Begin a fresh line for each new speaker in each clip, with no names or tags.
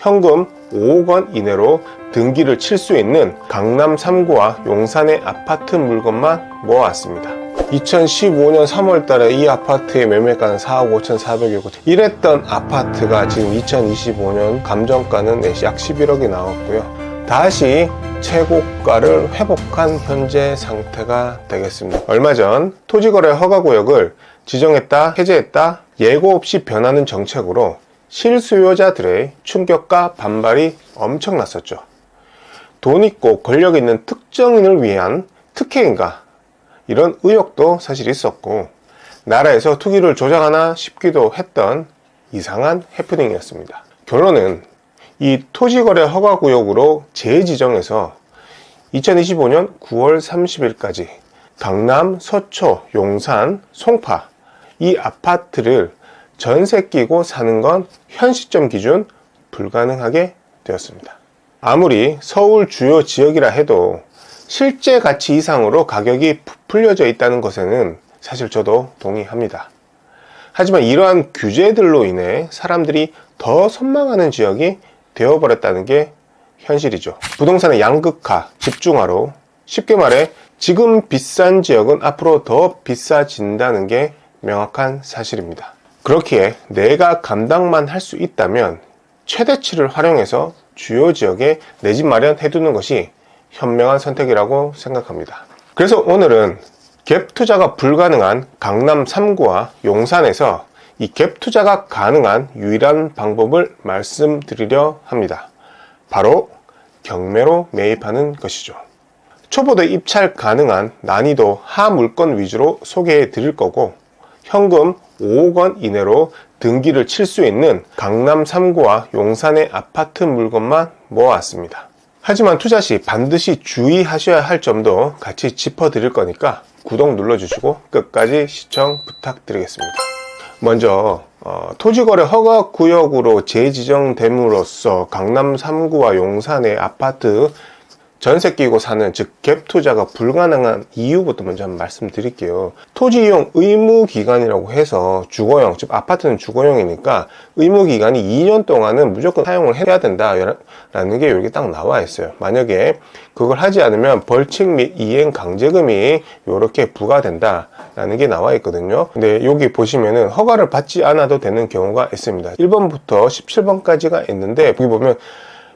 현금 5억 원 이내로 등기를 칠 수 있는 강남 3구와 용산의 아파트 물건만 모아왔습니다. 2015년 3월 달에 이 아파트의 매매가는 4억 5,400여고 이랬던 아파트가 지금 2025년 감정가는 약 11억이 나왔고요. 다시 최고가를 회복한 현재 상태가 되겠습니다. 얼마 전 토지거래 허가구역을 지정했다 해제했다 예고 없이 변하는 정책으로 실수요자들의 충격과 반발이 엄청났었죠. 돈 있고 권력 있는 특정인을 위한 특혜인가 이런 의혹도 사실 있었고 나라에서 투기를 조장하나 싶기도 했던 이상한 해프닝이었습니다. 결론은 이 토지거래 허가구역으로 재지정해서 2025년 9월 30일까지 강남, 서초, 용산, 송파 이 아파트를 전세 끼고 사는 건 현 시점 기준 불가능하게 되었습니다. 아무리 서울 주요 지역이라 해도 실제 가치 이상으로 가격이 부풀려져 있다는 것에는 사실 저도 동의합니다. 하지만 이러한 규제들로 인해 사람들이 더 선망하는 지역이 되어버렸다는 게 현실이죠. 부동산의 양극화, 집중화로 쉽게 말해 지금 비싼 지역은 앞으로 더 비싸진다는 게 명확한 사실입니다. 그렇기에 내가 감당만 할 수 있다면 최대치를 활용해서 주요 지역에 내 집 마련해두는 것이 현명한 선택이라고 생각합니다. 그래서 오늘은 갭 투자가 불가능한 강남 3구와 용산에서 이 갭 투자가 가능한 유일한 방법을 말씀드리려 합니다. 바로 경매로 매입하는 것이죠. 초보도 입찰 가능한 난이도 하물건 위주로 소개해 드릴 거고 현금 5억 원 이내로 등기를 칠 수 있는 강남 3구와 용산의 아파트 물건만 모아왔습니다. 하지만 투자 시 반드시 주의하셔야 할 점도 같이 짚어드릴 거니까 구독 눌러주시고 끝까지 시청 부탁드리겠습니다. 먼저 토지거래 허가구역으로 재지정됨으로써 강남 3구와 용산의 아파트 전세 끼고 사는 즉 갭 투자가 불가능한 이유부터 먼저 한번 말씀드릴게요. 토지 이용 의무 기간이라고 해서 주거용, 즉 아파트는 주거용이니까 의무 기간이 2년 동안은 무조건 사용을 해야 된다라는 게 여기 딱 나와 있어요. 만약에 그걸 하지 않으면 벌칙 및 이행 강제금이 이렇게 부과된다라는 게 나와 있거든요. 근데 여기 보시면은 허가를 받지 않아도 되는 경우가 있습니다. 1번부터 17번까지가 있는데 여기 보면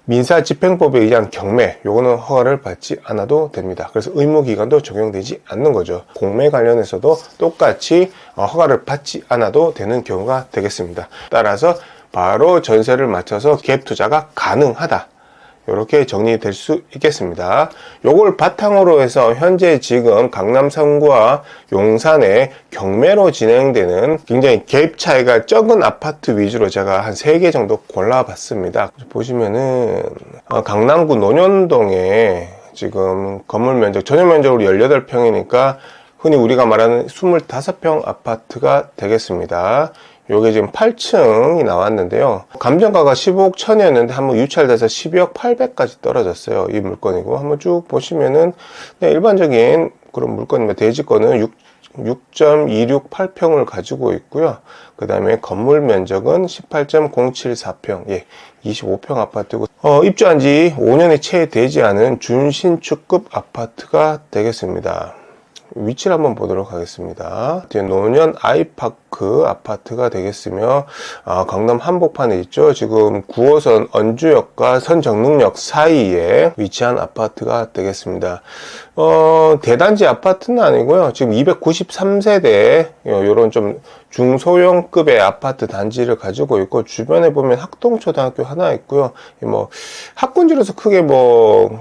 민사집행법에 의한 경매, 요거는 허가를 받지 않아도 됩니다. 그래서 의무기간도 적용되지 않는 거죠. 공매 관련해서도 똑같이 허가를 받지 않아도 되는 경우가 되겠습니다. 따라서 바로 전세를 맞춰서 갭 투자가 가능하다. 이렇게 정리될 수 있겠습니다. 요걸 바탕으로 해서 현재 지금 강남 3구와 용산에 경매로 진행되는 굉장히 갭 차이가 적은 아파트 위주로 제가 한 3개 정도 골라봤습니다. 보시면은 강남구 논현동에 지금 건물 면적, 전용 면적으로 18평이니까 흔히 우리가 말하는 25평 아파트가 되겠습니다. 요게 지금 8층이 나왔는데요. 감정가가 15억 1000이었는데 한번 유찰돼서 12억 800까지 떨어졌어요. 이 물건이고 한번 쭉 보시면은 일반적인 그런 물건입니다. 대지권은 6.268평을 가지고 있고요. 그 다음에 건물 면적은 18.074평, 25평 아파트고 입주한 지 5년이 채 되지 않은 준신축급 아파트가 되겠습니다. 위치를 한번 보도록 하겠습니다. 노년 아이파크 아파트가 되겠으며 강남 한복판에 있죠. 지금 9호선 언주역과 선정릉역 사이에 위치한 아파트가 되겠습니다. 대단지 아파트는 아니고요. 지금 293세대 요런 좀 중소형급의 아파트 단지를 가지고 있고 주변에 보면 학동초등학교 하나 있고요. 학군지로서 크게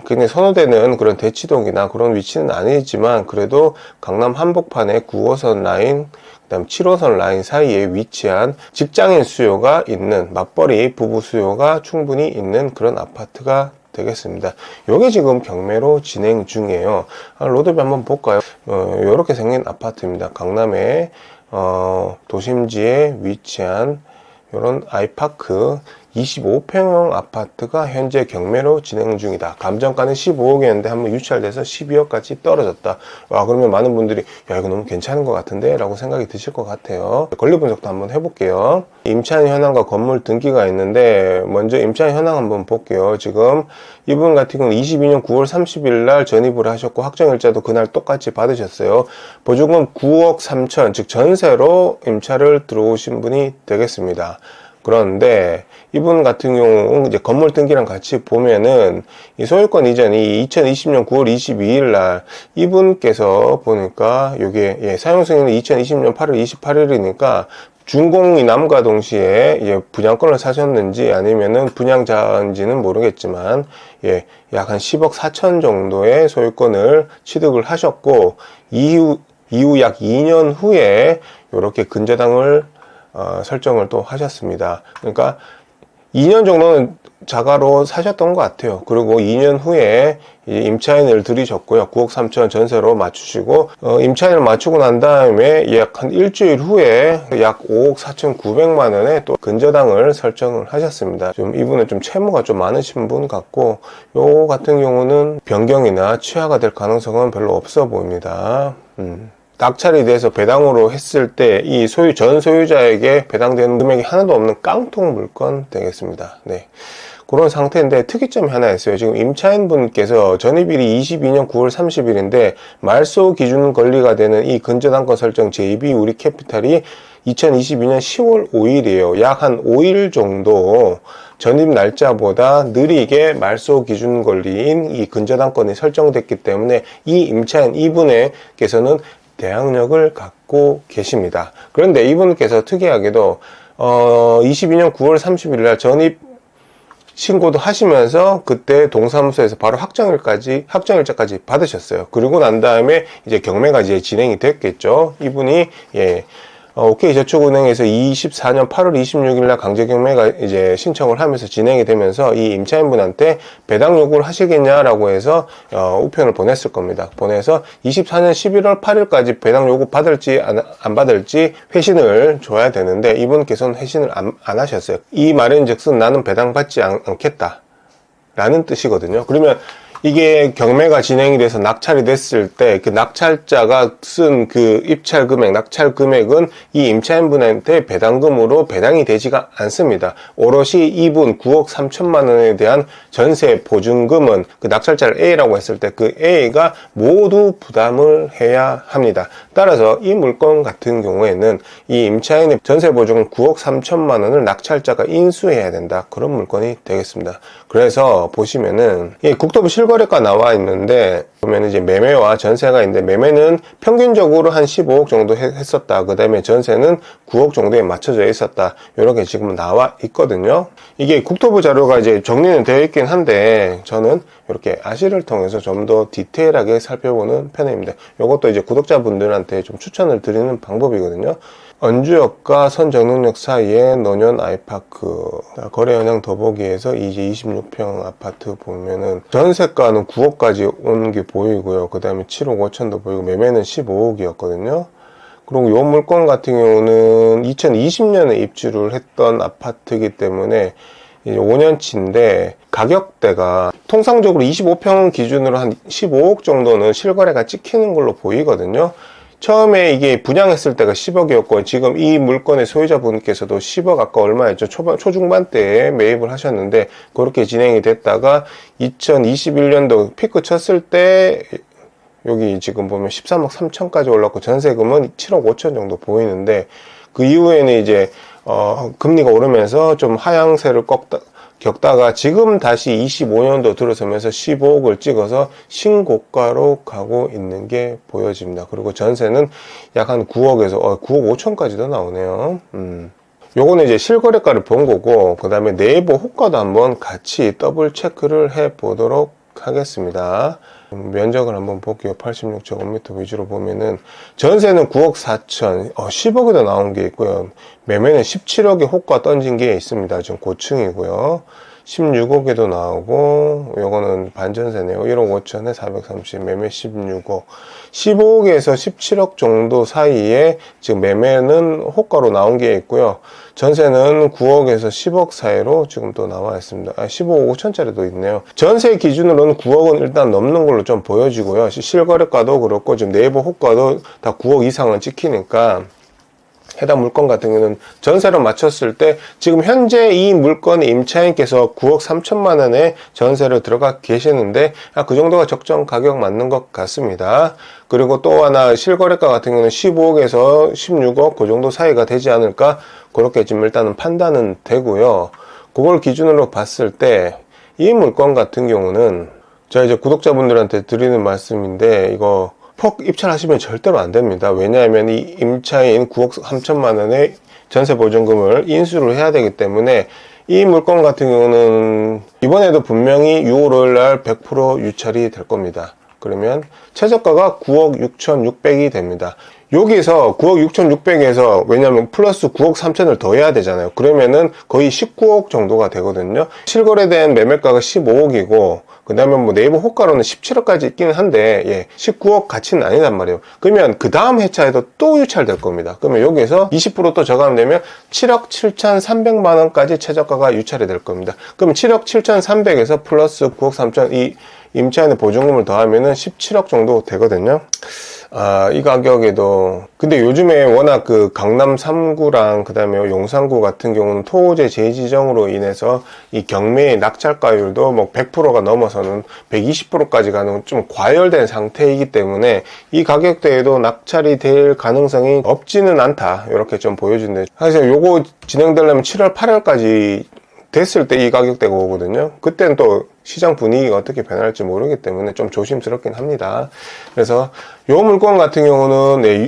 굉장히 선호되는 그런 대치동이나 그런 위치는 아니지만 그래도 강남 한복판에 9호선 라인 그다음 7호선 라인 사이에 위치한 직장인 수요가 있는 맞벌이 부부 수요가 충분히 있는 그런 아파트가 되겠습니다. 요게 지금 경매로 진행 중이에요. 로드뷰 한번 볼까요? 요렇게 생긴 아파트입니다. 강남의 도심지에 위치한 요런 아이파크 25평형 아파트가 현재 경매로 진행 중이다. 감정가는 15억이었는데 한번 유찰돼서 12억까지 떨어졌다. 와, 그러면 많은 분들이 야, 이거 너무 괜찮은 것 같은데 라고 생각이 드실 것 같아요. 권리 분석도 한번 해볼게요. 임차인 현황과 건물 등기가 있는데 먼저 임차인 현황 한번 볼게요. 지금 이분 같은 경우는 22년 9월 30일 날 전입을 하셨고 확정일자도 그날 똑같이 받으셨어요. 보증금 9억 3천, 즉 전세로 임차를 들어오신 분이 되겠습니다. 그런데 이분 같은 경우 이제 건물 등기랑 같이 보면은 이 소유권 이전이 2020년 9월 22일 날 이분께서 보니까 요게 사용 승인은 2020년 8월 28일이니까 준공이 남과 동시에 분양권을 사셨는지 아니면은 분양자인지는 모르겠지만 약 한 10억 4천 정도의 소유권을 취득을 하셨고 이후 약 2년 후에 이렇게 근저당을 설정을 또 하셨습니다. 그러니까 2년 정도는 자가로 사셨던 것 같아요. 그리고 2년 후에 임차인을 들이셨고요. 9억 3천 전세로 맞추시고 임차인을 맞추고 난 다음에 약 한 일주일 후에 약 5억 4천 9백만 원에 또 근저당을 설정을 하셨습니다. 좀 이분은 좀 채무가 좀 많으신 분 같고 요 같은 경우는 변경이나 취하가 될 가능성은 별로 없어 보입니다. 낙찰이 돼서 배당으로 했을 때 이 전 소유자에게 배당되는 금액이 하나도 없는 깡통 물건 되겠습니다. 네. 그런 상태인데 특이점이 하나 있어요. 지금 임차인분께서 전입일이 22년 9월 30일인데 말소 기준 권리가 되는 이 근저당권 설정 JB 우리 캐피탈이 2022년 10월 5일이에요. 약 한 5일 정도 전입 날짜보다 느리게 말소 기준 권리인 이 근저당권이 설정됐기 때문에 이 임차인 이분께서는 대항력을 갖고 계십니다. 그런데 이분께서 특이하게도 22년 9월 30일 날 전입 신고도 하시면서 그때 동사무소에서 바로 확정일자까지 받으셨어요. 그리고 난 다음에 이제 경매가 이제 진행이 됐겠죠. 이분이 OK저축은행에서 24년 8월 26일 날 강제경매가 이제 신청을 하면서 진행이 되면서 이 임차인분한테 배당 요구를 하시겠냐라고 해서 우편을 보냈을 겁니다. 보내서 24년 11월 8일까지 배당 요구 받을지 안 받을지 회신을 줘야 되는데 이분께서는 회신을 안 하셨어요. 이 말인즉슨 나는 배당 받지 않겠다 라는 뜻이거든요. 그러면 이게 경매가 진행이 돼서 낙찰이 됐을 때 그 낙찰자가 쓴 그 입찰 금액, 낙찰 금액은 이 임차인분한테 배당금으로 배당이 되지가 않습니다. 오롯이 이분 9억 3천만 원에 대한 전세 보증금은 그 낙찰자를 A라고 했을 때 그 A가 모두 부담을 해야 합니다. 따라서 이 물건 같은 경우에는 이 임차인의 전세 보증금 9억 3천만 원을 낙찰자가 인수해야 된다. 그런 물건이 되겠습니다. 그래서 보시면은 이 국토부 실거래가 나와 있는데 보면 이제 매매와 전세가 있는데 매매는 평균적으로 한 15억 정도 했었다. 그 다음에 전세는 9억 정도에 맞춰져 있었다. 이렇게 지금 나와 있거든요. 이게 국토부 자료가 이제 정리는 되어 있긴 한데 저는 이렇게 아시를 통해서 좀 더 디테일하게 살펴보는 편입니다. 이것도 이제 구독자분들한테 좀 추천을 드리는 방법이거든요. 언주역과 선정릉역 사이에 노년 아이파크 거래 현황 더보기에서 이제 26평 아파트 보면은 전세가는 9억까지 오는 게 보이고요. 그 다음에 7억 5천도 보이고 매매는 15억이었거든요. 그리고 이 물건 같은 경우는 2020년에 입주를 했던 아파트이기 때문에 이제 5년치인데 가격대가 통상적으로 25평 기준으로 한 15억 정도는 실거래가 찍히는 걸로 보이거든요. 처음에 이게 분양했을 때가 10억이었고 지금 이 물건의 소유자분께서도 10억 아까 얼마였죠? 초중반대에 매입을 하셨는데 그렇게 진행이 됐다가 2021년도 피크 쳤을 때 여기 지금 보면 13억 3천까지 올랐고 전세금은 7억 5천 정도 보이는데 그 이후에는 이제 금리가 오르면서 좀 하향세를 겪다가 지금 다시 25년도 들어서면서 15억을 찍어서 신고가로 가고 있는 게 보여집니다. 그리고 전세는 약 한 9억에서 9억 5천까지도 나오네요. 요거는 이제 실거래가를 본 거고 그 다음에 네이버 호가도 한번 같이 더블 체크를 해 보도록 하겠습니다. 면적을 한번 볼게요. 86제곱미터 위주로 보면은 전세는 9억 4천 10억에도 나온 게 있고요. 매매는 17억에 호가 던진 게 있습니다. 지금 고층이고요. 16억에도 나오고 요거는 반전세네요. 1억 5천에 430 매매 16억 15억에서 17억 정도 사이에 지금 매매는 호가로 나온 게 있고요. 전세는 9억에서 10억 사이로 지금 또 나와 있습니다. 15억 5천짜리도 있네요. 전세 기준으로는 9억은 일단 넘는 걸로 좀 보여지고요. 실거래가도 그렇고 지금 네이버 호가도 다 9억 이상은 찍히니까 해당 물건 같은 경우는 전세로 맞췄을 때 지금 현재 이 물건의 임차인께서 9억 3천만 원에 전세를 들어가 계시는데 그 정도가 적정 가격 맞는 것 같습니다. 그리고 또 하나 실거래가 같은 경우는 15억에서 16억 그 정도 사이가 되지 않을까 그렇게 지금 일단은 판단은 되고요. 그걸 기준으로 봤을 때 이 물건 같은 경우는 제가 이제 구독자분들한테 드리는 말씀인데 이거 폭 입찰하시면 절대로 안 됩니다. 왜냐하면 이 임차인 9억 3천만 원의 전세 보증금을 인수를 해야 되기 때문에 이 물건 같은 경우는 이번에도 분명히 6월 5일 날 100% 유찰이 될 겁니다. 그러면 최저가가 9억 6,600이 됩니다. 여기서 9억 6,600에서 왜냐하면 플러스 9억 3천을 더 해야 되잖아요. 그러면은 거의 19억 정도가 되거든요. 실거래된 매매가가 15억이고 그 다음에 뭐 네이버 호가로는 17억까지 있기는 한데 19억 가치는 아니단 말이에요. 그러면 그 다음 회차에도 또 유찰될 겁니다. 그러면 여기서 20% 또 저감되면 7억 7,300만 원까지 최저가가 유찰이 될 겁니다. 그럼 7억 7,300에서 플러스 9억 3천 이 임차인의 보증금을 더하면은 17억 정도 되거든요. 이 가격에도 근데 요즘에 워낙 그 강남 3구랑 그 다음에 용산구 같은 경우는 토호제 재지정으로 인해서 이 경매의 낙찰가율도 뭐 100%가 넘어서는 120%까지 가는 좀 과열된 상태이기 때문에 이 가격대에도 낙찰이 될 가능성이 없지는 않다 이렇게 좀 보여주는데 사실 요거 진행되려면 7월 8월까지 됐을 때 이 가격대가 오거든요. 그때는 또 시장 분위기가 어떻게 변할지 모르기 때문에 좀 조심스럽긴 합니다. 그래서 요 물건 같은 경우는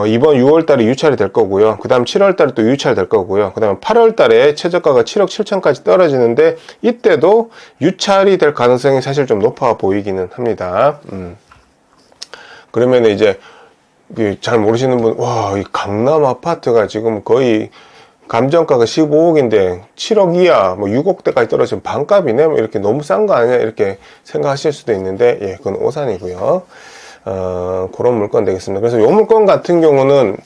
이번 6월 달에 유찰이 될 거고요. 그 다음 7월 달에 또 유찰 될 거고요. 그 다음 8월 달에 최저가가 7억 7천까지 떨어지는데 이때도 유찰이 될 가능성이 사실 좀 높아 보이기는 합니다. 그러면 이제 잘 모르시는 분, 이 강남 아파트가 지금 거의 감정가가 15억인데 7억 이하 뭐 6억대까지 떨어지면 반값이네 뭐 이렇게 너무 싼 거 아니야 이렇게 생각하실 수도 있는데 그건 오산이고요. 그런 물건 되겠습니다. 그래서 이 물건 같은 경우는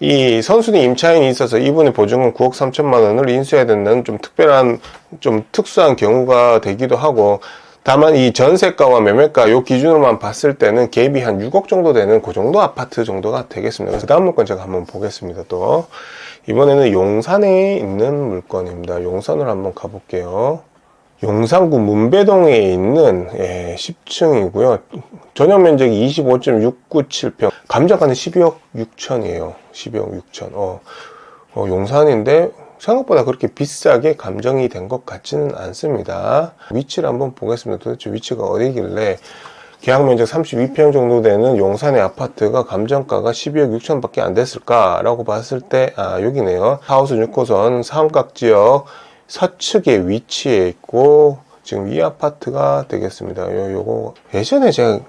이 선순위 임차인이 있어서 이분의 보증금 9억 3천만 원을 인수해야 된다는 좀 특별한 좀 특수한 경우가 되기도 하고 다만 이 전세가와 매매가 요 기준으로만 봤을 때는 갭이 한 6억 정도 되는 그 정도 아파트 정도가 되겠습니다. 그 다음 물건 제가 한번 보겠습니다. 또 이번에는 용산에 있는 물건입니다. 용산으로 한번 가볼게요. 용산구 문배동에 있는 10층이고요. 전용 면적이 25.697평. 감정가는 12억 6천이에요. 12억 6천. 용산인데 생각보다 그렇게 비싸게 감정이 된 것 같지는 않습니다. 위치를 한번 보겠습니다. 도대체 위치가 어디길래 계약 면적 32평 정도 되는 용산의 아파트가 감정가가 12억 6천 밖에 안 됐을까라고 봤을 때 여기네요. 4호선 6호선 삼각지역 서측에 위치해 있고 지금 이 아파트가 되겠습니다. 요거 예전에 제가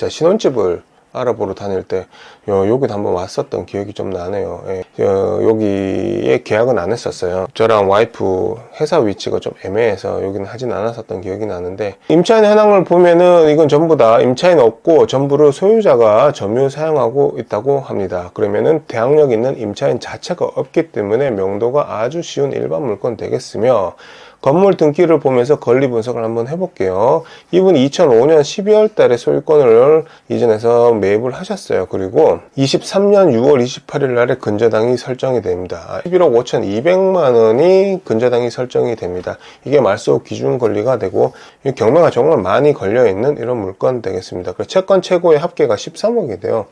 신혼집을 알아보러 다닐 때 여기도 한번 왔었던 기억이 좀 나네요. 여기에 계약은 안 했었어요. 저랑 와이프 회사 위치가 좀 애매해서 여기는 하진 않았었던 기억이 나는데 임차인 현황을 보면은 이건 전부 다 임차인 없고 전부를 소유자가 점유 사용하고 있다고 합니다. 그러면은 대항력 있는 임차인 자체가 없기 때문에 명도가 아주 쉬운 일반 물건 되겠으며 건물 등기를 보면서 권리 분석을 한번 해볼게요. 이분이 2005년 12월 달에 소유권을 이전해서 매입을 하셨어요. 그리고 23년 6월 28일 날에 근저당이 설정이 됩니다. 11억 5,200만 원이 근저당이 설정이 됩니다. 이게 말소 기준 권리가 되고 경매가 정말 많이 걸려있는 이런 물건 되겠습니다. 그래서 채권 최고의 합계가 13억이 돼요.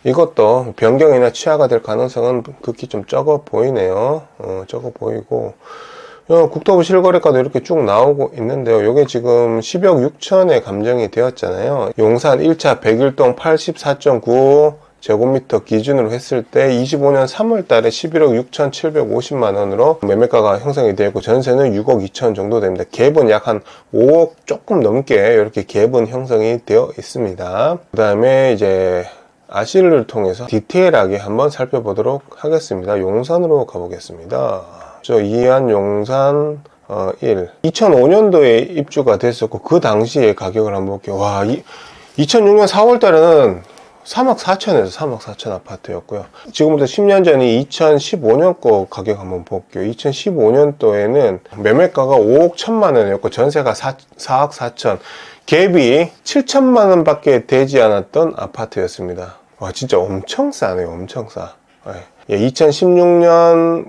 이것도 변경이나 취하가 될 가능성은 극히 좀 적어 보이네요. 적어 보이고 국토부 실거래가도 이렇게 쭉 나오고 있는데요. 이게 지금 10억 6천에 감정이 되었잖아요. 용산 1차 101동 84.95 제곱미터 기준으로 했을 때 25년 3월 달에 11억 6,750만 원으로 매매가가 형성이 되어 있고 전세는 6억 2천 정도 됩니다. 갭은 약 한 5억 조금 넘게 이렇게 갭은 형성이 되어 있습니다. 그 다음에 이제 아실을 통해서 디테일하게 한번 살펴보도록 하겠습니다. 용산으로 가보겠습니다. 이안 용산 1 2005년도에 입주가 됐었고 그 당시에 가격을 한번 볼게요. 2006년 4월 달에는 3억 4천에서 3억 4천 아파트였고요. 지금부터 10년 전이 2015년 거 가격 한번 볼게요. 2015년도에는 매매가가 5억 1천만 원이었고 전세가 4억 4천, 갭이 7천만 원밖에 되지 않았던 아파트였습니다. 와, 진짜 엄청 싸네요. 엄청 싸. 예, 2016년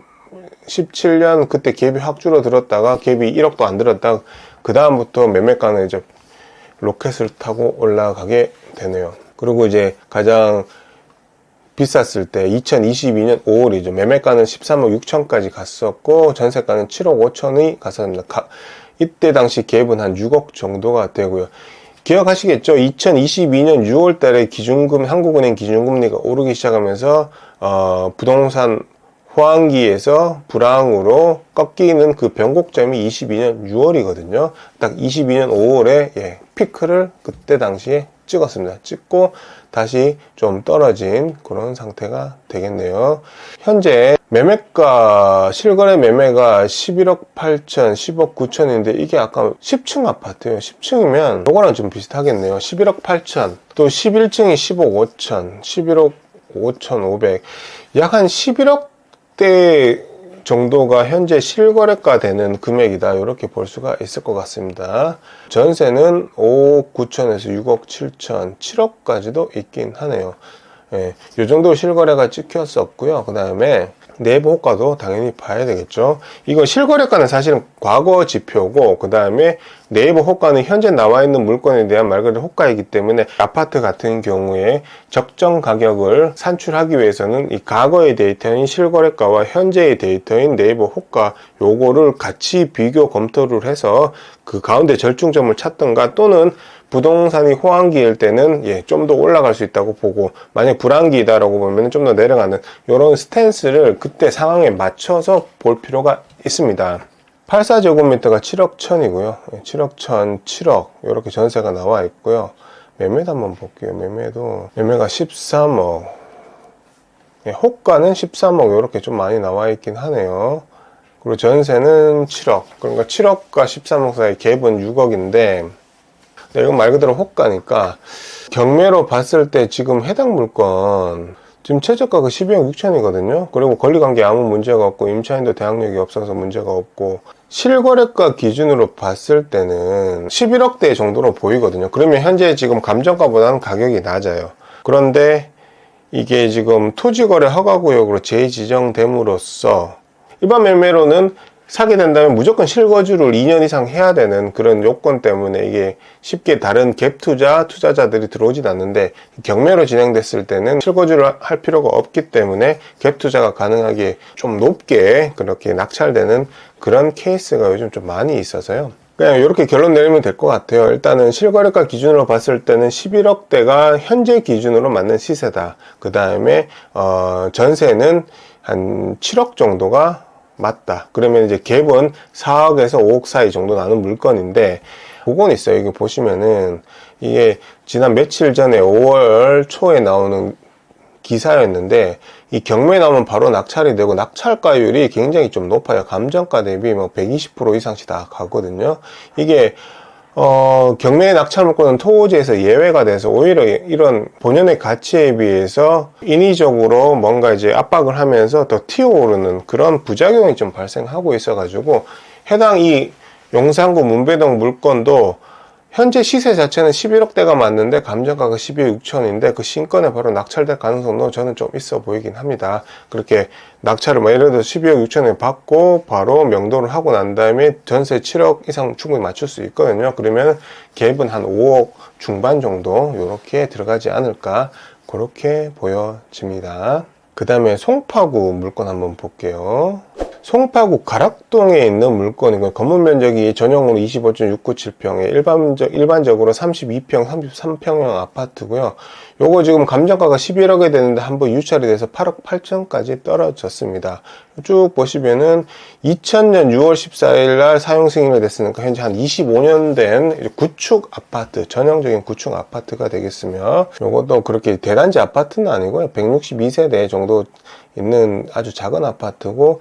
17년 그때 갭이 확 줄어들었다가 갭이 1억도 안 들었다가 그 다음부터 매매가는 이제 로켓을 타고 올라가게 되네요. 그리고 이제 가장 비쌌을 때 2022년 5월이죠. 매매가는 13억 6천까지 갔었고 전세가는 7억 5천이 갔었습니다. 이때 당시 갭은 한 6억 정도가 되고요. 기억하시겠죠? 2022년 6월 달에 한국은행 기준금리가 오르기 시작하면서 부동산 호황기에서 불황으로 꺾이는 그 변곡점이 22년 6월이거든요. 딱 22년 5월에 피크를 그때 당시에 찍었습니다. 찍고 다시 좀 떨어진 그런 상태가 되겠네요. 현재 매매가, 실거래 매매가 11억 8천, 10억 9천인데 이게 아까 10층 아파트예요. 10층이면 요거랑 좀 비슷하겠네요. 11억 8천, 또 11층이 10억 5천, 11억 5천 5백, 약 한 11억 대 정도가 현재 실거래가 되는 금액이다, 이렇게 볼 수가 있을 것 같습니다. 전세는 5억 9천에서 6억 7천, 7억까지도 있긴 하네요. 예, 이 정도 실거래가 찍혔었고요. 그 다음에 내부 호가도 당연히 봐야 되겠죠. 이거 실거래가는 사실은 과거 지표고, 그 다음에 내부 호가는 현재 나와 있는 물건에 대한 말 그대로 호가이기 때문에 아파트 같은 경우에 적정 가격을 산출하기 위해서는 이 과거의 데이터인 실거래가와 현재의 데이터인 내부 호가, 요거를 같이 비교 검토를 해서 그 가운데 절충점을 찾던가, 또는 부동산이 호황기일 때는 좀 더 올라갈 수 있다고 보고, 만약 불황기이다라고 보면 좀 더 내려가는 이런 스탠스를 그때 상황에 맞춰서 볼 필요가 있습니다. 84제곱미터가 7억 1천이고요. 7억 1천, 7억 이렇게 전세가 나와 있고요. 매매도 한번 볼게요. 매매가 13억, 호가는 13억 이렇게 좀 많이 나와 있긴 하네요. 그리고 전세는 7억, 그러니까 7억과 13억 사이 갭은 6억인데 이건 말 그대로 호가니까, 경매로 봤을 때 지금 해당 물건 지금 최저가가 12억 6천이거든요. 그리고 권리관계 아무 문제가 없고 임차인도 대항력이 없어서 문제가 없고, 실거래가 기준으로 봤을 때는 11억대 정도로 보이거든요. 그러면 현재 지금 감정가보다는 가격이 낮아요. 그런데 이게 지금 토지거래 허가구역으로 재지정됨으로써 일반 매매로는 사게 된다면 무조건 실거주를 2년 이상 해야 되는 그런 요건 때문에 이게 쉽게 다른 갭 투자자들이 들어오진 않는데, 경매로 진행됐을 때는 실거주를 할 필요가 없기 때문에 갭 투자가 가능하게 좀 높게 그렇게 낙찰되는 그런 케이스가 요즘 좀 많이 있어서요. 그냥 이렇게 결론 내리면 될 것 같아요. 일단은 실거래가 기준으로 봤을 때는 11억대가 현재 기준으로 맞는 시세다. 그 다음에 전세는 한 7억 정도가 맞다. 그러면 이제 갭은 4억에서 5억 사이 정도 나는 물건인데, 그건 있어요. 이거 보시면은 이게 지난 며칠 전에 5월 초에 나오는 기사였는데, 이 경매에 나오면 바로 낙찰이 되고 낙찰가율이 굉장히 좀 높아요. 감정가 대비 뭐 120% 이상씩 다 가거든요. 이게 경매 낙찰 물건은 토지에서 예외가 돼서 오히려 이런 본연의 가치에 비해서 인위적으로 뭔가 이제 압박을 하면서 더 튀어오르는 그런 부작용이 좀 발생하고 있어가지고, 해당 이 용산구 문배동 물건도 현재 시세 자체는 11억대가 맞는데 감정가가 12억 6천인데 그 신건에 바로 낙찰될 가능성도 저는 좀 있어 보이긴 합니다. 그렇게 낙찰을 예를 들어서 12억 6천에 받고 바로 명도를 하고 난 다음에 전세 7억 이상 충분히 맞출 수 있거든요. 그러면 갭은 한 5억 중반 정도 이렇게 들어가지 않을까, 그렇게 보여집니다. 그 다음에 송파구 물건 한번 볼게요. 송파구 가락동에 있는 물건이고, 건물 면적이 전용으로 25.697평에 일반적으로 32평, 33평형 아파트고요. 요거 지금 감정가가 11억에 되는데 한번 유찰이 돼서 8억 8천까지 떨어졌습니다. 쭉 보시면은 2000년 6월 14일 날 사용 승인이 됐으니까 현재 한 25년 된 구축 아파트, 전형적인 구축 아파트가 되겠으며, 요것도 그렇게 대단지 아파트는 아니고요. 162세대 정도 있는 아주 작은 아파트고,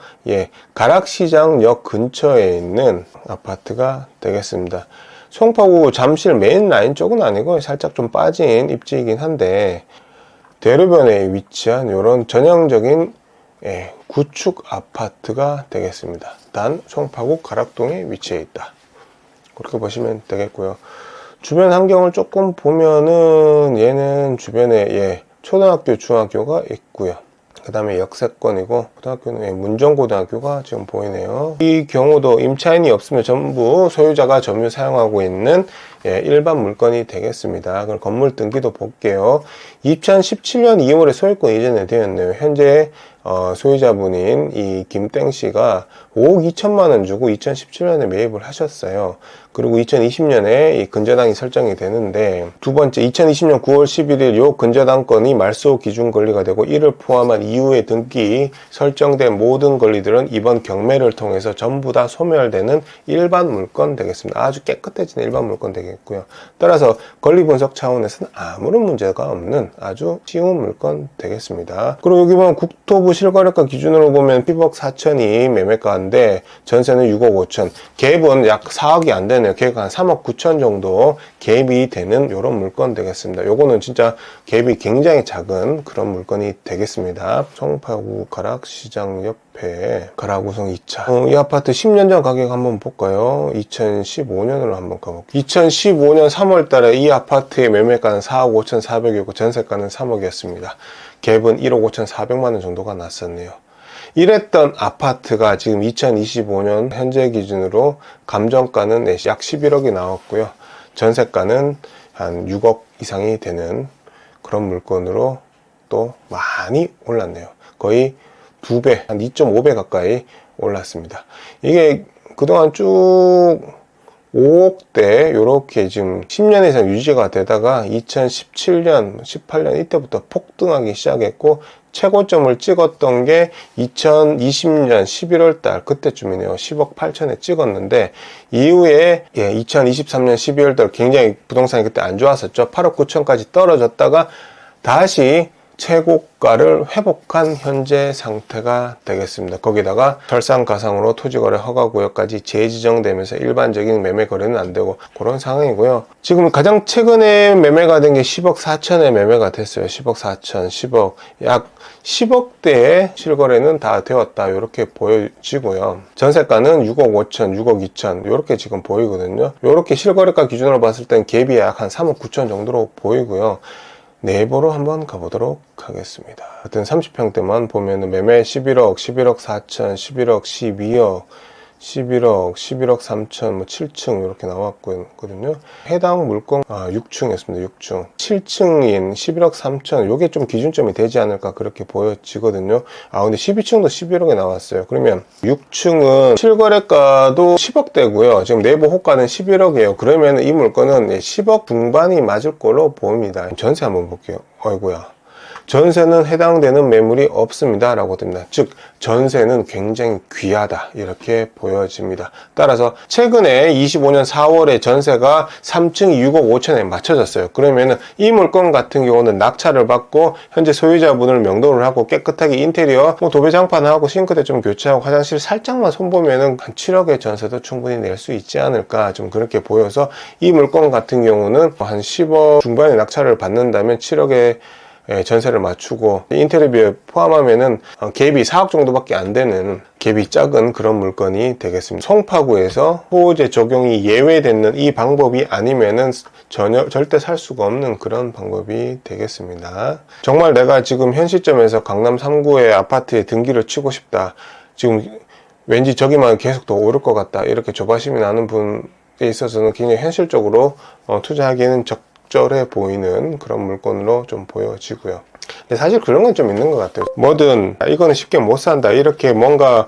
가락시장역 근처에 있는 아파트가 되겠습니다. 송파구 잠실 메인 라인 쪽은 아니고 살짝 좀 빠진 입지이긴 한데, 대로변에 위치한 이런 전형적인 구축 아파트가 되겠습니다. 단 송파구 가락동에 위치해 있다. 그렇게 보시면 되겠고요. 주변 환경을 조금 보면은 얘는 주변에 초등학교, 중학교가 있고요. 그 다음에 역세권이고 고등학교는 문정고등학교가 지금 보이네요. 이 경우도 임차인이 없으면 전부 소유자가 점유 사용하고 있는 일반 물건이 되겠습니다. 그럼 건물 등기도 볼게요. 2017년 2월에 소유권 이전이 되었네요. 현재 소유자분인 이 김땡씨가 5억 2천만 원 주고 2017년에 매입을 하셨어요. 그리고 2020년에 이 근저당이 설정이 되는데, 두 번째 2020년 9월 11일 요 근저당권이 말소 기준 권리가 되고, 이를 포함한 이후에 등기 설정된 모든 권리들은 이번 경매를 통해서 전부 다 소멸되는 일반 물건 되겠습니다. 아주 깨끗해진 일반 물건 되겠고요. 따라서 권리 분석 차원에서는 아무런 문제가 없는 아주 쉬운 물건 되겠습니다. 그리고 여기 보면 국토부 실거래가 기준으로 보면 10억 4천이 매매가인데 전세는 6억 5천, 갭은 약 4억이 안 되네요. 갭 한 3억 9천 정도 갭이 되는 이런 물건 되겠습니다. 요거는 진짜 갭이 굉장히 작은 그런 물건이 되겠습니다. 송파구 가락시장 옆에 가락우성 2차. 이 아파트 10년 전 가격 한번 볼까요? 2015년으로 한번 가볼게요. 2015년 3월 달에 이 아파트의 매매가는 4억 5,400이었고 전세가는 3억이었습니다. 갭은 1억 5,400만 원 정도가 났었네요. 이랬던 아파트가 지금 2025년 현재 기준으로 감정가는 약 11억이 나왔고요. 전세가는 한 6억 이상이 되는 그런 물건으로 또 많이 올랐네요. 거의 2배, 한 2.5배 가까이 올랐습니다. 이게 그동안 쭉 5억대 이렇게 지금 10년 이상 유지가 되다가 2017년, 18년 이때부터 폭등하기 시작했고, 최고점을 찍었던 게 2020년 11월 달 그때쯤이네요. 10억 8천에 찍었는데, 이후에 2023년 12월 달 굉장히 부동산이 그때 안 좋았었죠. 8억 9천까지 떨어졌다가 다시 최고가를 회복한 현재 상태가 되겠습니다. 거기다가 설상가상으로 토지거래 허가구역까지 재지정되면서 일반적인 매매 거래는 안 되고 그런 상황이고요. 지금 가장 최근에 매매가 된 게 10억 4천에 매매가 됐어요. 10억 4천, 10억, 약 10억대의 실거래는 다 되었다, 이렇게 보여지고요. 전세가는 6억 5천, 6억 2천 이렇게 지금 보이거든요. 이렇게 실거래가 기준으로 봤을 땐 갭이 약 한 3억 9천 정도로 보이고요. 네이버로 한번 가보도록 하겠습니다. 하여튼 30평대만 보면은 매매 11억, 11억 4천, 11억 12억, 11억, 11억 3천, 7층 이렇게 나왔거든요. 해당 물건 6층이었습니다. 6층. 7층인 11억 3천, 요게 좀 기준점이 되지 않을까 그렇게 보여지거든요. 근데 12층도 11억에 나왔어요. 그러면 6층은 실거래가도 10억대고요. 지금 내부 호가는 11억이에요. 그러면 이 물건은 10억 중반이 맞을 걸로 보입니다. 전세 한번 볼게요. 어이구야. 전세는 해당되는 매물이 없습니다 라고 됩니다. 즉 전세는 굉장히 귀하다 이렇게 보여집니다. 따라서 최근에 25년 4월에 전세가 3층 6억 5천에 맞춰졌어요. 그러면은 이 물건 같은 경우는 낙찰을 받고 현재 소유자분을 명도를 하고 깨끗하게 인테리어 도배장판하고 싱크대 좀 교체하고 화장실 살짝만 손보면은 한 7억의 전세도 충분히 낼 수 있지 않을까 좀 그렇게 보여서, 이 물건 같은 경우는 한 10억 중반에 낙찰을 받는다면 7억의 전세를 맞추고 인테리어 포함하면은 갭이 4억 정도밖에 안 되는, 갭이 작은 그런 물건이 되겠습니다. 송파구에서 호호제 적용이 예외되는 이 방법이 아니면은 절대 살 수가 없는 그런 방법이 되겠습니다. 정말 내가 지금 현 시점에서 강남 3구의 아파트에 등기를 치고 싶다, 지금 왠지 저기만 계속 더 오를 것 같다, 이렇게 조바심이 나는 분에 있어서는 굉장히 현실적으로 투자하기에는 적절해 보이는 그런 물건으로 좀 보여지고요. 근데 사실 그런 건 좀 있는 것 같아요. 뭐든 이거는 쉽게 못 산다 이렇게 뭔가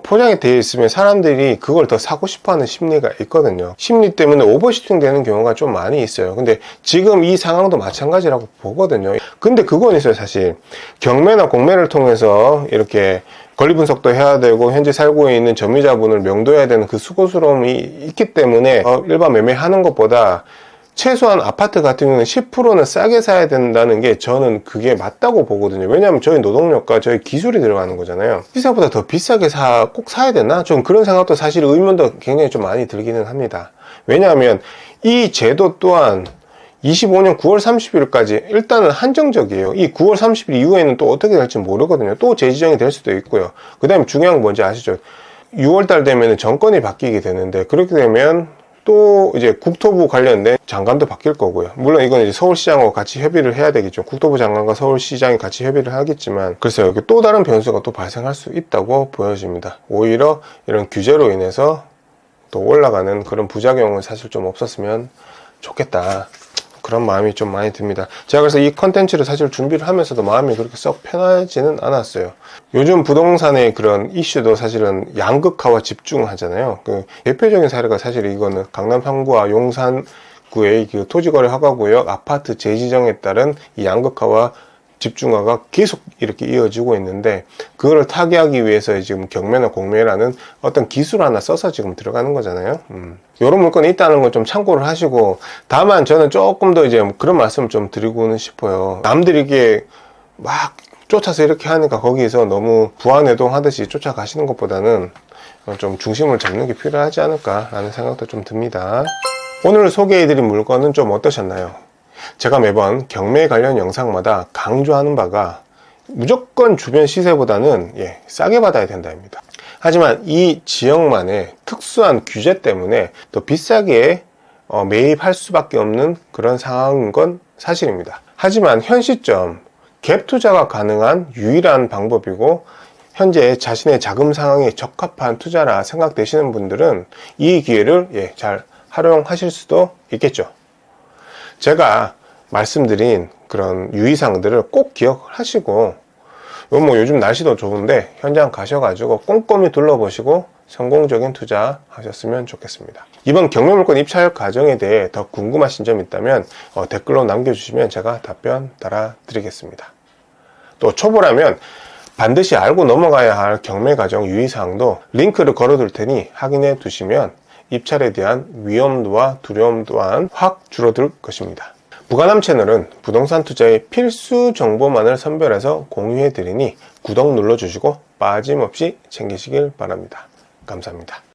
포장이 되어 있으면 사람들이 그걸 더 사고 싶어하는 심리가 있거든요. 심리 때문에 오버슈팅 되는 경우가 좀 많이 있어요. 근데 지금 이 상황도 마찬가지라고 보거든요. 근데 그건 있어요. 사실 경매나 공매를 통해서 이렇게 권리 분석도 해야 되고 현재 살고 있는 점유자분을 명도해야 되는 그 수고스러움이 있기 때문에 일반 매매하는 것보다 최소한 아파트 같은 경우는 10%는 싸게 사야 된다는 게 저는 그게 맞다고 보거든요. 왜냐하면 저희 노동력과 저희 기술이 들어가는 거잖아요. 시세보다 더 비싸게 꼭 사야 되나? 좀 그런 생각도 사실 의문도 굉장히 좀 많이 들기는 합니다. 왜냐하면 이 제도 또한 25년 9월 30일까지 일단은 한정적이에요. 이 9월 30일 이후에는 또 어떻게 될지 모르거든요. 또 재지정이 될 수도 있고요. 그 다음에 중요한 건 뭔지 아시죠? 6월달 되면 정권이 바뀌게 되는데, 그렇게 되면 또 이제 국토부 관련된 장관도 바뀔 거고요. 물론 이건 이제 서울시장하고 같이 협의를 해야 되겠죠. 국토부 장관과 서울시장이 같이 협의를 하겠지만, 글쎄요, 여기 또 다른 변수가 또 발생할 수 있다고 보여집니다. 오히려 이런 규제로 인해서 또 올라가는 그런 부작용은 사실 좀 없었으면 좋겠다, 그런 마음이 좀 많이 듭니다. 제가 그래서 이 컨텐츠를 사실 준비를 하면서도 마음이 그렇게 썩 편하지는 않았어요. 요즘 부동산의 그런 이슈도 사실은 양극화와 집중하잖아요. 그 대표적인 사례가 사실 이거는 강남 3구와 용산구의 그 토지거래 허가구역 아파트 재지정에 따른 이 양극화와 집중화가 계속 이렇게 이어지고 있는데, 그거를 타개하기 위해서 지금 경매나 공매라는 어떤 기술 하나 써서 지금 들어가는 거잖아요. 이런 물건이 있다는 걸 좀 참고를 하시고, 다만 저는 조금 더 이제 그런 말씀을 좀 드리고는 싶어요. 남들이 이게 막 쫓아서 이렇게 하니까 거기에서 너무 부안해동 하듯이 쫓아가시는 것보다는 좀 중심을 잡는 게 필요하지 않을까라는 생각도 좀 듭니다. 오늘 소개해드린 물건은 좀 어떠셨나요? 제가 매번 경매 관련 영상마다 강조하는 바가 무조건 주변 시세보다는 싸게 받아야 된다입니다. 하지만 이 지역만의 특수한 규제 때문에 더 비싸게 매입할 수밖에 없는 그런 상황인 건 사실입니다. 하지만 현 시점 갭 투자가 가능한 유일한 방법이고, 현재 자신의 자금 상황에 적합한 투자라 생각되시는 분들은 이 기회를 잘 활용하실 수도 있겠죠. 제가 말씀드린 그런 유의사항들을 꼭 기억하시고, 요즘 날씨도 좋은데 현장 가셔가지고 꼼꼼히 둘러보시고 성공적인 투자 하셨으면 좋겠습니다. 이번 경매물건 입찰 과정에 대해 더 궁금하신 점 있다면 댓글로 남겨주시면 제가 답변 달아드리겠습니다. 또 초보라면 반드시 알고 넘어가야 할 경매 과정 유의사항도 링크를 걸어둘 테니 확인해 두시면 입찰에 대한 위험도와 두려움 또한 확 줄어들 것입니다. 부가남 채널은 부동산 투자의 필수 정보만을 선별해서 공유해 드리니 구독 눌러주시고 빠짐없이 챙기시길 바랍니다. 감사합니다.